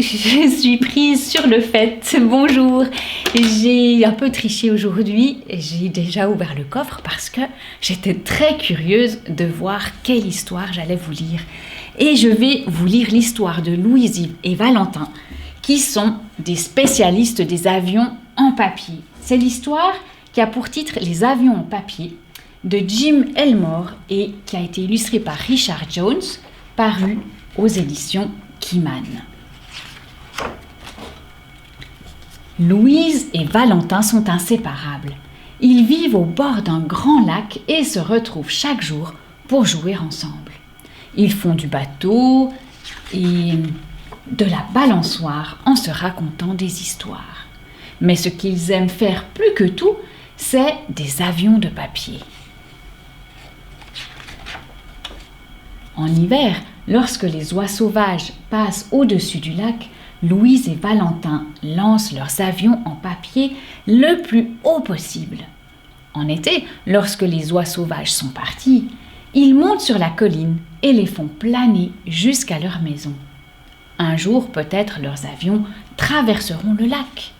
je suis prise sur le fait. Bonjour, j'ai un peu triché aujourd'hui. J'ai déjà ouvert le coffre parce que j'étais très curieuse de voir quelle histoire j'allais vous lire. Et je vais vous lire l'histoire de Louise et Valentin, qui sont des spécialistes des avions en papier. C'est l'histoire qui a pour titre Les avions en papier de Jim Elmore et qui a été illustrée par Richard Jones, paru aux éditions Kiman. Louise et Valentin sont inséparables. Ils vivent au bord d'un grand lac et se retrouvent chaque jour pour jouer ensemble. Ils font du bateau et de la balançoire en se racontant des histoires. Mais ce qu'ils aiment faire plus que tout, c'est des avions de papier. En hiver, lorsque les oies sauvages passent au-dessus du lac, Louise et Valentin lancent leurs avions en papier le plus haut possible. En été, lorsque les oies sauvages sont parties, ils montent sur la colline et les font planer jusqu'à leur maison. Un jour, peut-être, leurs avions traverseront le lac.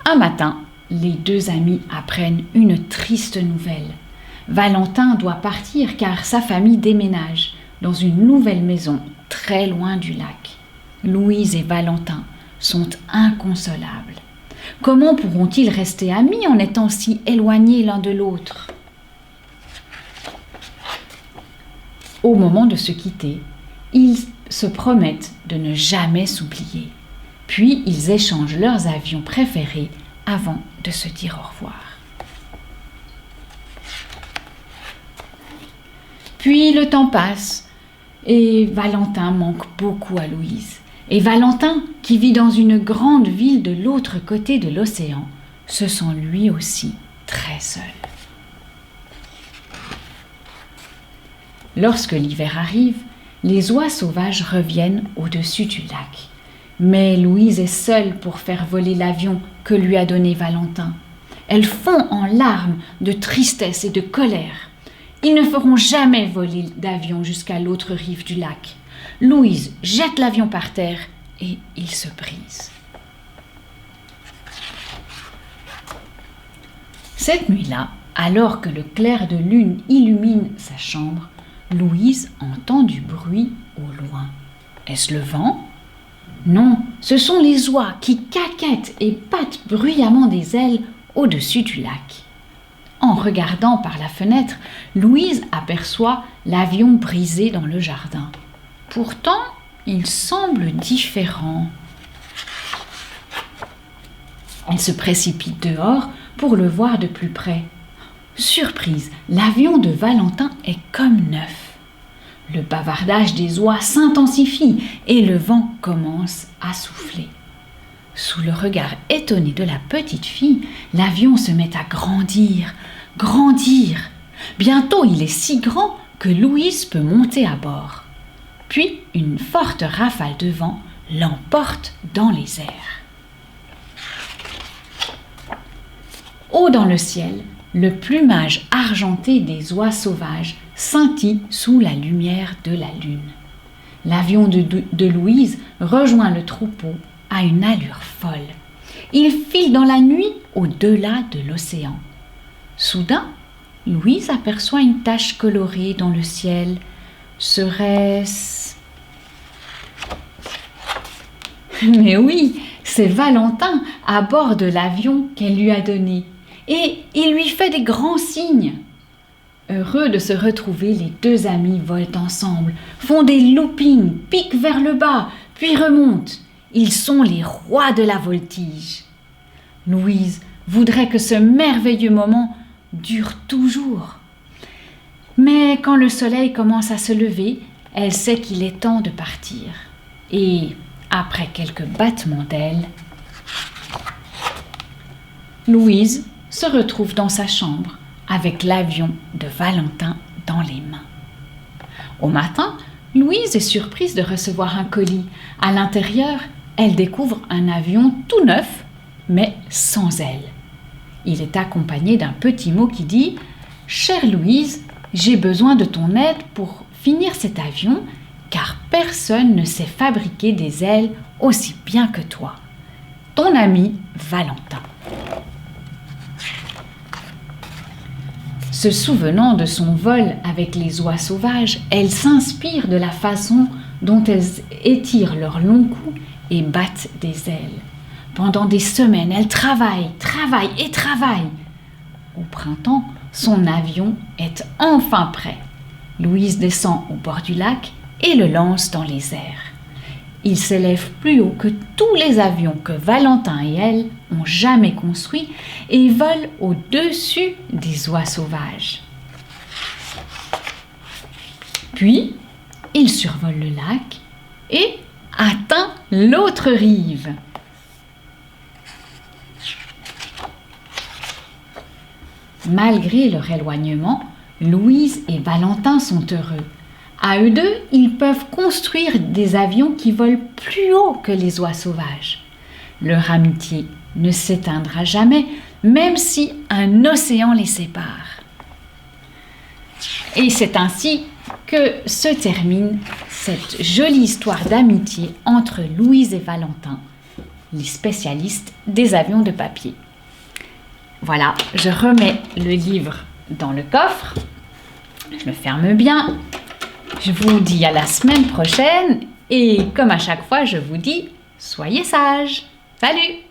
Un matin, les deux amis apprennent une triste nouvelle. Valentin doit partir car sa famille déménage dans une nouvelle maison très loin du lac. Louise et Valentin sont inconsolables. Comment pourront-ils rester amis en étant si éloignés l'un de l'autre ? Au moment de se quitter, ils se promettent de ne jamais s'oublier. Puis ils échangent leurs avions préférés avant de se dire au revoir. Puis le temps passe et Valentin manque beaucoup à Louise. Et Valentin, qui vit dans une grande ville de l'autre côté de l'océan, se sent lui aussi très seul. Lorsque l'hiver arrive, les oies sauvages reviennent au-dessus du lac. Mais Louise est seule pour faire voler l'avion que lui a donné Valentin. Elle fond en larmes de tristesse et de colère. Ils ne feront jamais voler d'avion jusqu'à l'autre rive du lac. Louise jette l'avion par terre et il se brise. Cette nuit-là, alors que le clair de lune illumine sa chambre, Louise entend du bruit au loin. Est-ce le vent ? Non, ce sont les oies qui caquettent et battent bruyamment des ailes au-dessus du lac. En regardant par la fenêtre, Louise aperçoit l'avion brisé dans le jardin. Pourtant, il semble différent. Elle se précipite dehors pour le voir de plus près. Surprise, l'avion de Valentin est comme neuf. Le bavardage des oies s'intensifie et le vent commence à souffler. Sous le regard étonné de la petite fille, l'avion se met à grandir. Bientôt, il est si grand que Louise peut monter à bord. Puis, une forte rafale de vent l'emporte dans les airs. Haut dans le ciel, le plumage argenté des oies sauvages scintille sous la lumière de la lune. L'avion de Louise rejoint le troupeau à une allure folle. Il file dans la nuit au-delà de l'océan. Soudain, Louise aperçoit une tache colorée dans le ciel. Serait-ce... Mais oui, c'est Valentin à bord de l'avion qu'elle lui a donné. Et il lui fait des grands signes. Heureux de se retrouver, les deux amis volent ensemble, font des loopings, piquent vers le bas, puis remontent. Ils sont les rois de la voltige. Louise voudrait que ce merveilleux moment dure toujours. Mais quand le soleil commence à se lever, elle sait qu'il est temps de partir. Et après quelques battements d'ailes, Louise se retrouve dans sa chambre avec l'avion de Valentin dans les mains. Au matin, Louise est surprise de recevoir un colis. À l'intérieur, elle découvre un avion tout neuf, mais sans ailes. Il est accompagné d'un petit mot qui dit « Chère Louise, j'ai besoin de ton aide pour finir cet avion, car personne ne sait fabriquer des ailes aussi bien que toi. Ton ami Valentin. Se souvenant de son vol avec les oies sauvages, elle s'inspire de la façon dont elles étirent leur long cou et battent des ailes. Pendant des semaines, elle travaille et travaille. Au printemps, son avion est enfin prêt. Louise descend au bord du lac et le lance dans les airs. Il s'élève plus haut que tous les avions que Valentin et elle ont jamais construits et vole au-dessus des oies sauvages. Puis, il survole le lac et atteint l'autre rive. Malgré leur éloignement, Louise et Valentin sont heureux. À eux deux, ils peuvent construire des avions qui volent plus haut que les oies sauvages. Leur amitié ne s'éteindra jamais, même si un océan les sépare. Et c'est ainsi que se termine cette jolie histoire d'amitié entre Louise et Valentin, les spécialistes des avions de papier. Voilà, je remets le livre dans le coffre, je le ferme bien, je vous dis à la semaine prochaine et comme à chaque fois, je vous dis, soyez sages. Salut!